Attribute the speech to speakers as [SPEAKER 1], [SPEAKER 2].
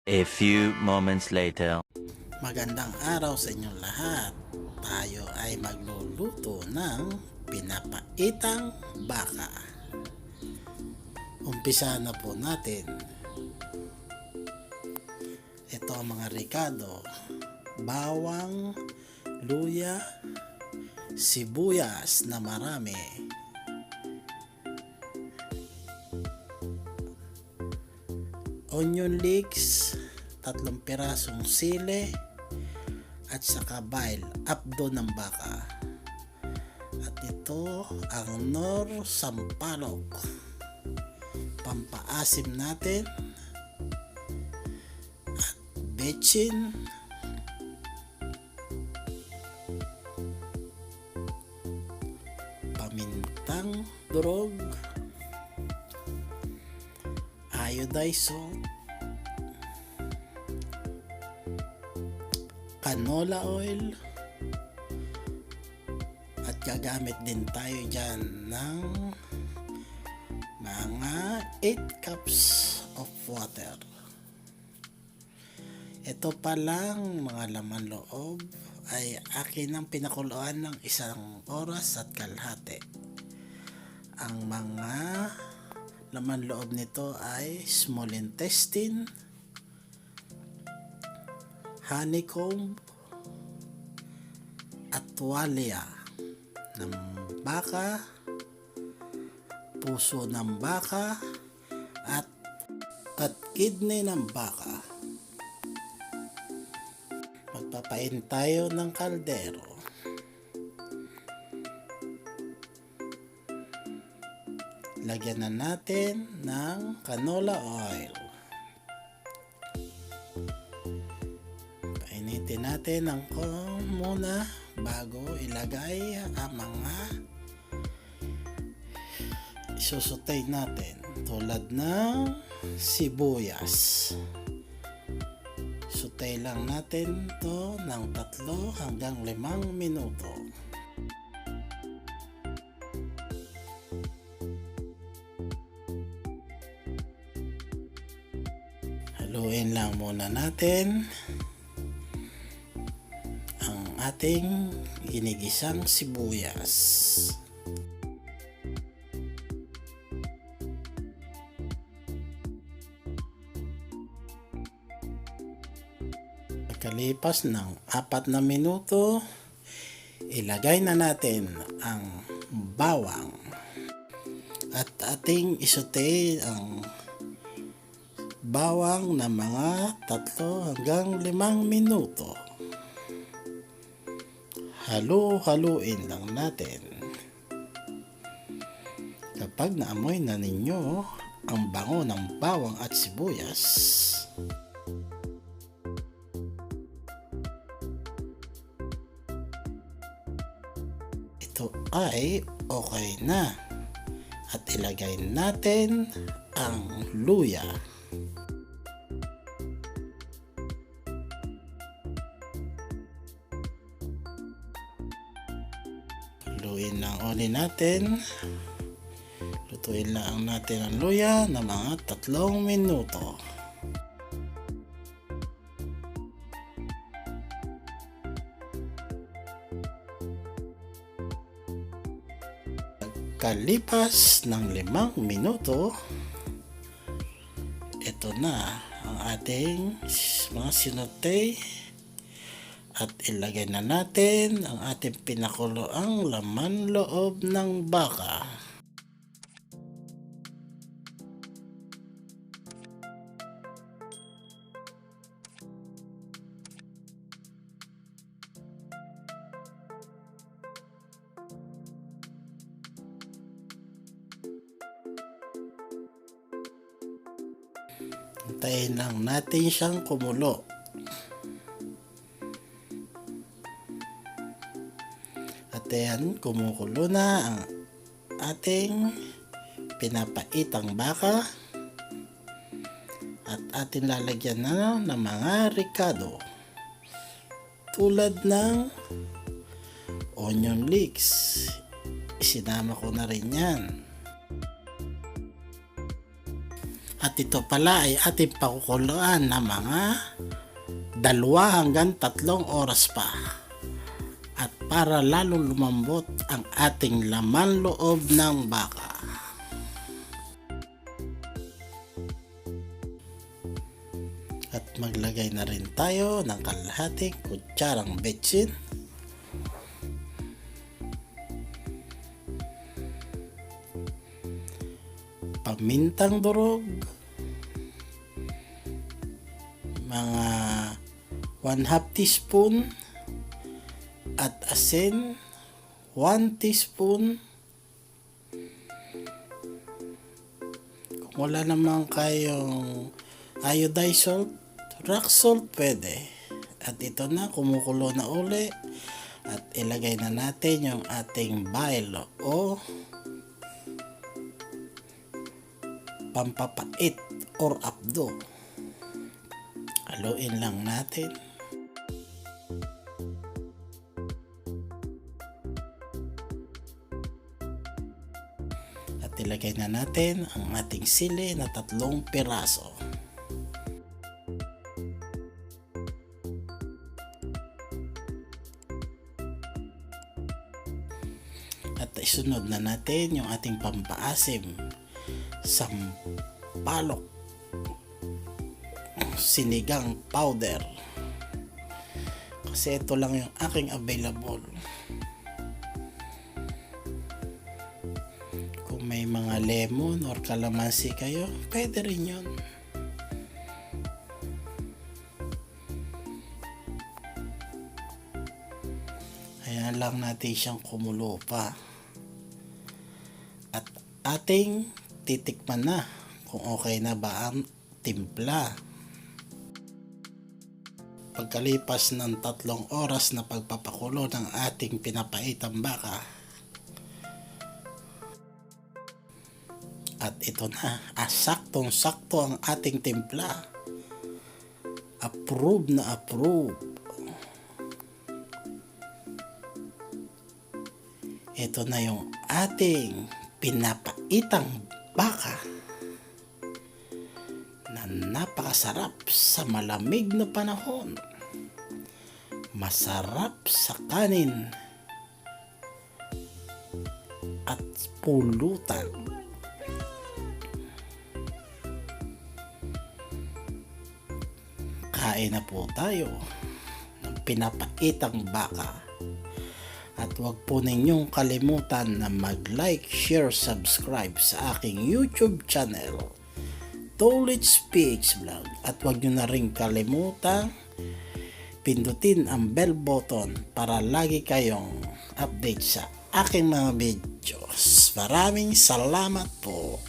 [SPEAKER 1] A few moments later.
[SPEAKER 2] Magandang araw sa inyong lahat. Tayo ay magluluto ng pinapaitang baka. Umpisa na po natin. Ito ang mga ricado: bawang, luya, sibuyas na marami, onion leeks, 3 pirasong sili, at saka bile, abdo ng baka. At ito ang nor sampalok, pampaasim natin, at bechin, pamintang durog, iodized salt, canola oil, at gagamit din tayo dyan ng mga 8 cups of water. Ito palang mga laman loob ay akin ang pinakuluan ng 1 oras at kalahati. Ang mga laman loob nito ay small intestine, honeycomb, at tuwalya ng baka, puso ng baka, at kidney ng baka. Magpapain tayo ng kaldero. Lagyan na natin ng canola oil. Painitin natin ng muna bago ilagay ang mga isusutay natin, tulad ng sibuyas. Sutay lang natin to ng 3 hanggang 5 minuto. Haluin lang muna natin ang ating ginigisang sibuyas. Pagkalipas ng 4 na minuto, ilagay na natin ang bawang at ating isute ang bawang na mga 3 hanggang 5 minuto. Halu-haluin lang natin. Kapag naamoy na ninyo ang bango ng bawang at sibuyas, ito ay okay na, at ilagay natin ang luya. Lutuin lang ulit natin. Lutuin lang natin ang luya na mga 3 minuto. Kalipas ng 5 minuto, ito na ang ating mga sinutay, at ilagay na natin ang ating pinakuloang laman loob ng baka. Hintayin lang natin siyang kumulo. At ayan, kumukulo na ang ating pinapaitang baka, at atin lalagyan na ng mga ricado tulad ng onion leeks. Isinama ko na rin yan. At ito pala ay ating pakukuluan ng mga 2 hanggang 3 oras pa. At para lalong lumambot ang ating laman loob ng baka. At maglagay na rin tayo ng kalahating kutsarang betsin. Pamintang durog, mga 1/2 teaspoon, at asin 1 teaspoon. Kung wala naman kayong iodized salt, rock salt pwede. At ito na, kumukulo na uli at ilagay na natin yung ating bile o pampapait or apdo. Haluin lang natin. At ilagay na natin ang ating sili na 3 piraso. At isunod na natin yung ating pampaasim. Sampalok sinigang powder, kasi ito lang yung aking available. Kung may mga lemon or kalamansi kayo, pwede rin yun. Ayan lang natin siyang kumulo pa. At ating titikman na kung okay na ba ang timpla. Pagkalipas ng 3 oras na pagpapakulo ng ating pinapaitang baka, at ito na, saktong-sakto ang ating timpla. Approve na approve. Ito na yung ating pinapaitang baka na napakasarap sa malamig na panahon. Masarap sa kanin at pulutan. Kain na po tayo ng pinapaitang baka. At huwag po ninyong kalimutan na mag-like, share, subscribe sa aking YouTube channel, Tolits PH Vlog. At huwag nyo na rin kalimutan pindutin ang bell button para lagi kayong update sa aking mga videos. Maraming salamat po.